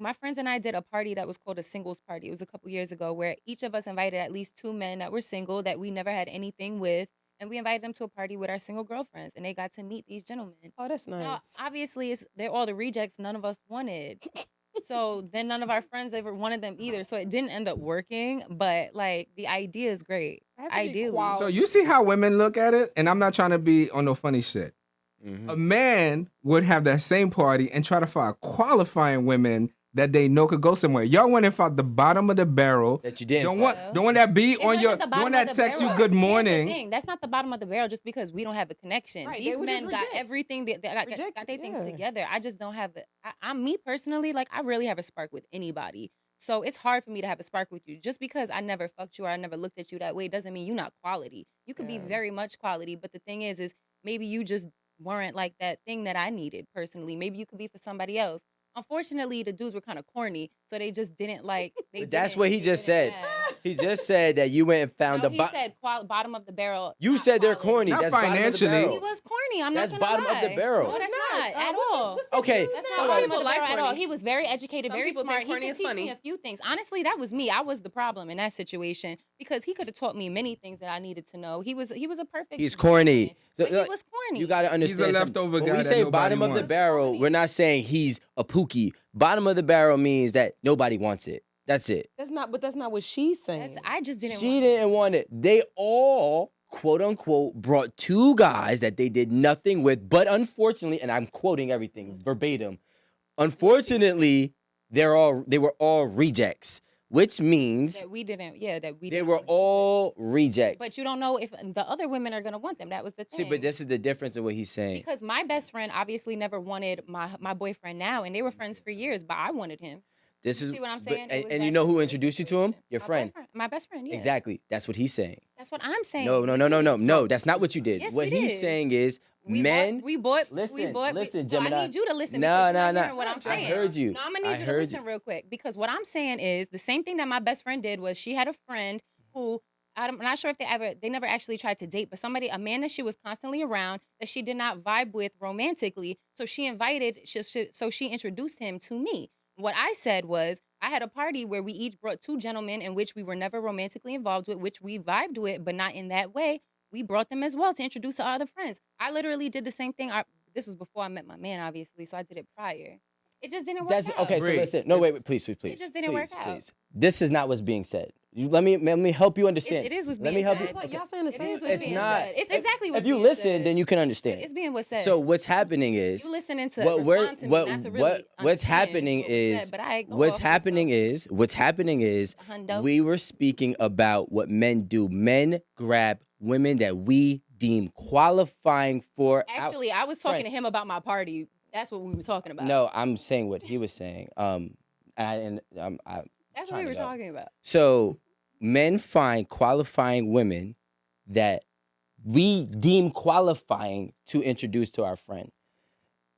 My friends and I did a party that was called a singles party. It was a couple years ago where each of us invited at least 2 men that were single that we never had anything with, and we invited them to a party with our single girlfriends, and they got to meet these gentlemen. Oh, that's Now, nice. obviously, they're all the rejects none of us wanted. So then none of our friends ever wanted them either. So it didn't end up working, but like the idea is great. Ideally. So you see how women look at it, and I'm not trying to be on no funny shit. A man would have that same party and try to find qualifying women that they know could go somewhere. Y'all went and found the bottom of the barrel. That you didn't. Don't want that be It on your. wasn't the Don't bottom want of that the text you barrel. good Here's the morning. thing. That's not the bottom of the barrel just because we don't have a connection. Right, These they were men just got rejects. everything. They got their things yeah. together. I just don't have it. I'm me personally. Like I really have a spark with anybody. So it's hard for me to have a spark with you. Just because I never fucked you or I never looked at you that way doesn't mean you're not quality. You could be Yeah. very much quality, but the thing is maybe you just weren't like that thing that I needed personally. Maybe you could be for somebody else. Unfortunately, the dudes were kind of corny, so they just didn't like. But that's what he just said. He just said that you went and found No, the he said bottom of the barrel. You not said they're quality. corny. Not That's bottom of the financially. barrel. He was corny. I'm That's not gonna bottom of the lie. barrel. No, that's not at what's all. this- what's Okay, this That's dude not now? bottom of People the like barrel at all. corny. He was very educated, Some very people smart. think He corny could is teach funny. me a few things. Honestly, that was me. I was the problem in that situation because he could have taught me many things that I needed to know. He was a perfect. He's corny. But he Like, was corny. You got to understand. leftover something. guy When we that say nobody bottom of the wants. barrel, Corny. we're not saying he's a pookie. Bottom of the barrel means that nobody wants it. That's it. That's not what she's saying. I just didn't. She want didn't want it. They all, quote unquote, brought 2 guys that they did nothing with, but unfortunately, and I'm quoting everything verbatim, unfortunately, they were all rejects, which means that we didn't. Yeah, that we. they didn't were want to. all rejects. But you don't know if the other women are gonna want them. That was the thing. See, but this is the difference in what he's saying. Because my best friend obviously never wanted my boyfriend now, and they were friends for years, but I wanted him. This You is see what I'm but- saying? It and was and that you know who similar introduced you to him? situation. Your My friend. boyfriend, my best friend. Yeah. Exactly. That's what he's saying. That's what I'm saying. No, that's not what you did. Yes, what we he's did. saying is We men. bought. Listen, No, Gemini. I need you to listen. No, because you're no, not no. hearing what I'm saying. I heard you. No, I'm gonna I need you to heard listen real quick because what I'm saying is the same thing that my best friend did was she had a friend who I'm not sure if they never actually tried to date, but a man that she was constantly around that she did not vibe with romantically. So she introduced him to me. What I said was I had a party where we each brought 2 gentlemen in which we were never romantically involved with, which we vibed with, but not in that way. We brought them as well to introduce to our other friends. I literally did the same thing. This was before I met my man, obviously, so I did it prior. It just didn't work out. Okay. So Bree. listen. No, wait, please. It just didn't work out. Please. This is not what's being said. Let me help you understand. It is what's Let being me help said. you. It's like y'all saying the It same is thing. what's It's being not. said. It's exactly what's If you being listen, said. then you can understand. It's being what's said. So what's happening is You listening to what respond to me, not to really what's understand happening what was is said, but I go what's off happening is Hundo. we were speaking about what men do. Men grab women that we deem qualifying for. Actually, I was talking to him about my party. That's what we were talking about. No, I'm saying what he was saying. That's what we were talking about. So men find qualifying women that we deem qualifying to introduce to our friend.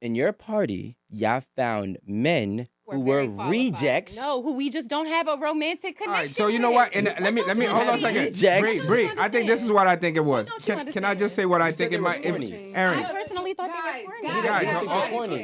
In your party, y'all found men who were very qualified. rejects. No, who we just don't have a romantic connection. All right, so you know what? And let me don't hold you on a second. understand? Rejects. Bree, I think this is what I think it was. What don't you Can I just say what I think said it they were might? corny. I Aaron, personally thought Guys, they were guys, corny. guys,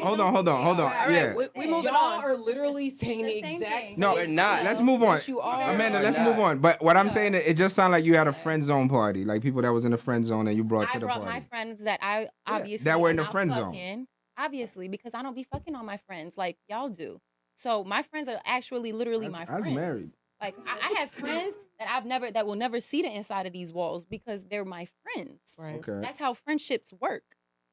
guys, hold on. Yeah. We moving y'all on. are literally saying the same exact thing. No, We're not. Let's move on. Yes, you are. Amanda, We're let's not. move on. But what I'm saying, it just sounded like you had a friend zone party, like people that was in the friend zone and you brought I to the brought party. my friends that I obviously that were in am the not friend zone. fucking, obviously, because I don't be fucking on my friends like y'all do. So my friends are actually literally my friends. I was married. Like I have friends that will never see the inside of these walls because they're my friends. Right. Okay. That's how friendships work.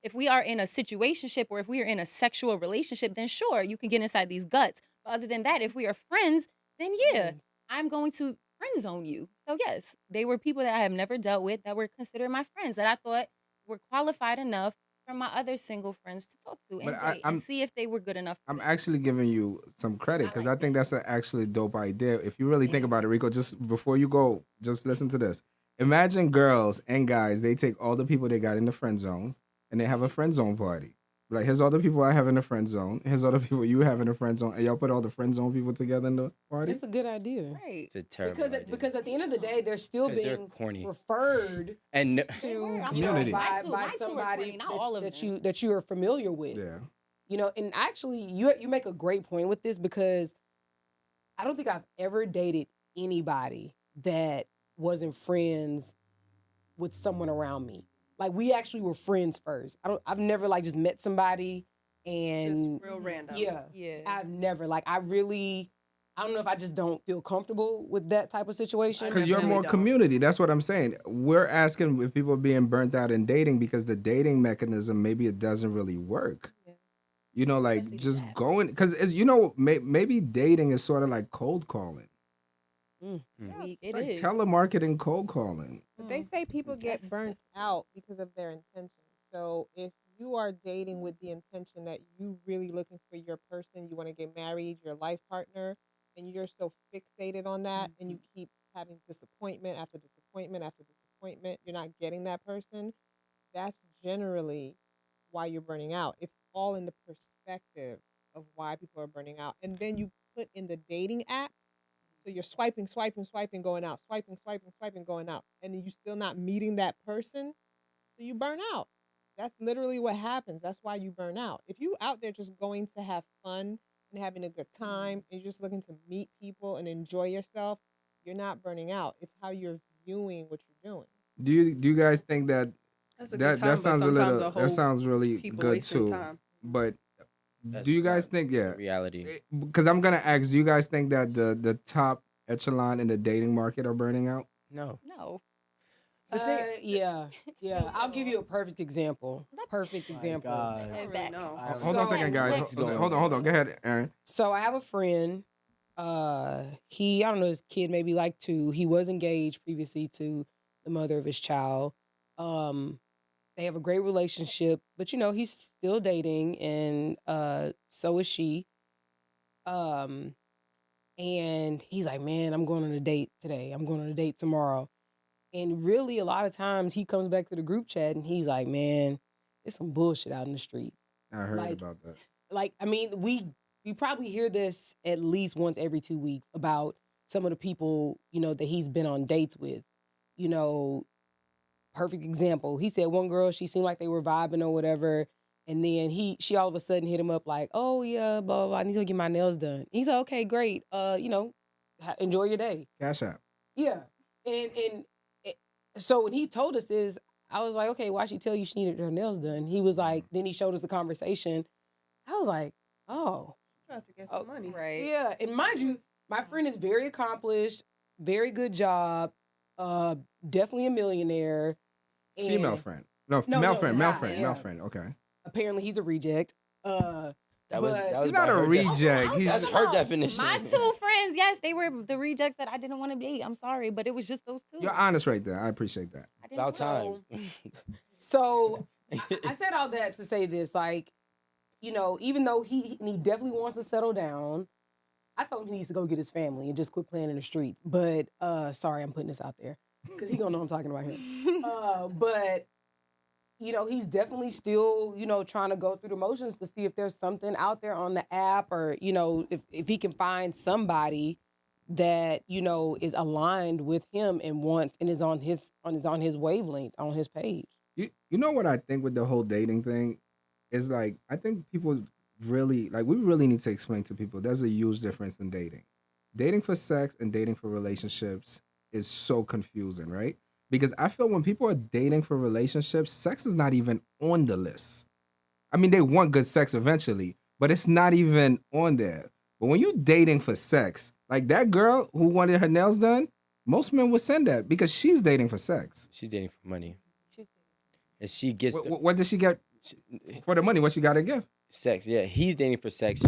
If we are in a situationship or if we are in a sexual relationship, then sure, you can get inside these guts. But other than that, if we are friends, then yeah, I'm going to friend zone you. So yes, they were people that I have never dealt with that were considered my friends that I thought were qualified enough for my other single friends to talk to and But date and see if they were good enough. I'm actually giving you some credit because like I think that's an actually dope idea. If you really think about it, Rico, just before you go, just listen to this. Imagine girls and guys, they take all the people they got in the friend zone and they have a friend zone party. Like, here's all the people I have in the friend zone. Here's all the people you have in the friend zone. And y'all put all the friend zone people together in the party. It's a good idea. Right. It's a terrible Because idea. because at the end of the day, they're still 'Cause they're being corny. referred And They were. I'm to Community. sorry. by Mine too were somebody corny, not all of them. that you are familiar with. Yeah. You know, and actually, you make a great point with this because I don't think I've ever dated anybody that wasn't friends with someone around me. Like we actually were friends first. I've never like just met somebody and Just real random. yeah. Yeah. I've never like I don't know if I just don't feel comfortable with that type of situation. Because you're definitely more don't. community. That's what I'm saying. We're asking if people are being burnt out in dating because the dating mechanism, maybe it doesn't really work. Yeah. You know, like Especially just that. going, because as you know, maybe dating is sort of like cold calling. It It's like is. telemarketing, cold calling. But they Mm. say people get That's- burnt out because of their intentions. So if you are dating with the intention that you really looking for your person, you want to get married, your life partner, and you're so fixated on that, and you keep having disappointment after disappointment after disappointment, you're not getting that person. That's generally why you're burning out. It's all in the perspective of why people are burning out, and then you put in the dating apps. So you're swiping, swiping, swiping, going out, swiping, swiping, swiping, going out, and then you still not meeting that person, so you burn out. That's literally what happens. That's why you burn out. If you out there just going to have fun and having a good time, and you're just looking to meet people and enjoy yourself, you're not burning out. It's how you're viewing what you're doing. Do you guys think that That's a that good time, that but sounds a sometimes little a whole that sounds really people good wasting too? time. But That's do you guys not think reality? Because I'm gonna ask, do you guys think that the top echelon in the dating market are burning out? No. No. The thing- Yeah. I'll give you a perfect example. Perfect example. I don't really Back. know. Hold on a second, guys. What's Hold going on. on? Go ahead, Aaron. So I have a friend. I don't know, his kid maybe like 2. He was engaged previously to the mother of his child. They have a great relationship, but you know, he's still dating and so is she. And he's like, "Man, I'm going on a date today. I'm going on a date tomorrow." And really a lot of times he comes back to the group chat and he's like, "Man, there's some bullshit out in the streets." I heard Like- about that. Like, I mean, we probably hear this at least once every 2 weeks about some of the people, you know, that he's been on dates with. You know, perfect example. He said one girl, she seemed like they were vibing or whatever, and then she all of a sudden hit him up like, "Oh yeah, blah blah blah. I need to get my nails done." He said, "Okay, great. You know, enjoy your day." Cash App. Yeah, and so when he told us this, I was like, "Okay, why she tell you she needed her nails done?" He was like, then he showed us the conversation. I was like, "Oh, Trying to get some money. Right. yeah." And mind you, my friend is very accomplished, very good job, definitely a millionaire. And Female friend. No, No, male no, friend. the Male guy, friend. yeah. Male friend. Okay. apparently he's a reject. That was But- that was He's not by a her reject. I was He's That's talking her about definition. My 2 friends, yes, they were the rejects that I didn't want to date. I'm sorry, but it was just those 2. you're honest right there. I appreciate that. I didn't About want- time. So I said all that to say this, like, you know, even though he definitely wants to settle down, I told him he needs to go get his family and just quit playing in the streets. But sorry, I'm putting this out there because he gonna know I'm talking about him. But you know, he's definitely still, you know, trying to go through the motions to see if there's something out there on the app, or you know, if he can find somebody that, you know, is aligned with him and wants and is on his wavelength, on his page. You know what I think with the whole dating thing is, like, I think people really, like, we really need to explain to people there's a huge difference in dating. Dating for sex and dating for relationships is so confusing, right? Because I feel when people are dating for relationships, sex is not even on the list. I mean, they want good sex eventually, but it's not even on there. But when you're dating for sex, like that girl who wanted her nails done, most men would send that because she's dating for sex. She's dating for money, She's- and she gets What did she get she- for the money? What she got to give? sex. Yeah, he's dating for sex.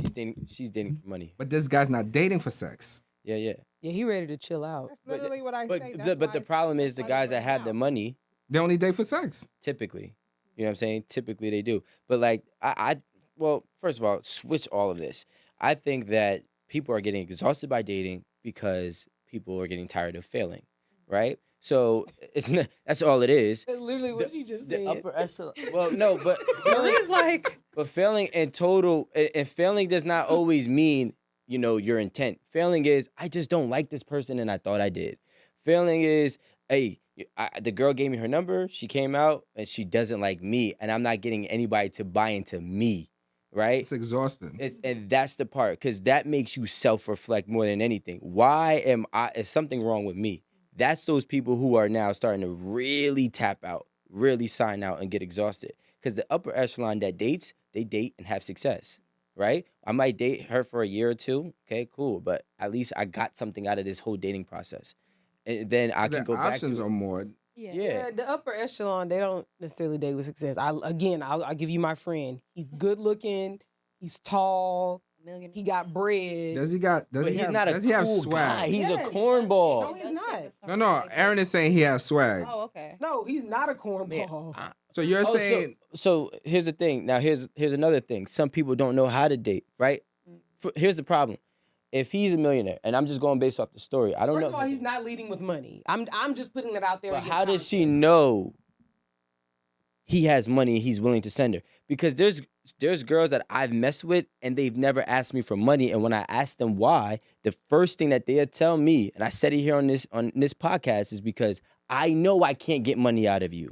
She's dating for money. But this guy's not dating for sex. Yeah. Yeah, he ready to chill out. That's literally what I But say. the problem is the guys that have the money, They only date for sex. typically, you know what I'm saying? Typically they do. But like well, first of all, switch all of this. I think that people are getting exhausted by dating because people are getting tired of failing, right? So it's not, that's all it is. That's literally what you just The said. upper echelon. Well, no, but failing, He's like, but failing in total, and failing does not always mean, you know, your intent. Failing is, I just don't like this person and I thought I did. Failing is, hey, the girl gave me her number, she came out and she doesn't like me, and I'm not getting anybody to buy into me. right? It's exhausting. And that's the part, because that makes you self-reflect more than anything. Why am I? Is something wrong with me? That's those people who are now starting to really tap out, really sign out, and get exhausted. Because the upper echelon that dates, they date and have success, right? I might date her for a year or two. Okay, cool. But at least I got something out of this whole dating process. And then I can The go back options to are more. Yeah. The upper echelon, they don't necessarily date with success. I'll give you my friend. He's good looking. He's tall. Million. He got bread. Does he But have, he's not a does he have cool swag? guy. He's Yes. a cornball. No, he's not. No, Aaron is saying he has swag. Oh, okay. No, he's not a Man, cornball. So you're Oh, saying so here's the thing. Now here's another thing. Some people don't know how to date, right? Here's the problem. If he's a millionaire, and I'm just going based off the story, I don't First know. of all, he's not leading with money. I'm just putting it out there. But to get how does she context. know he has money and he's willing to send her? Because there's girls that I've messed with and they've never asked me for money. And when I ask them why, the first thing that they'll tell me, and I said it here on this podcast, is because I know I can't get money out of you.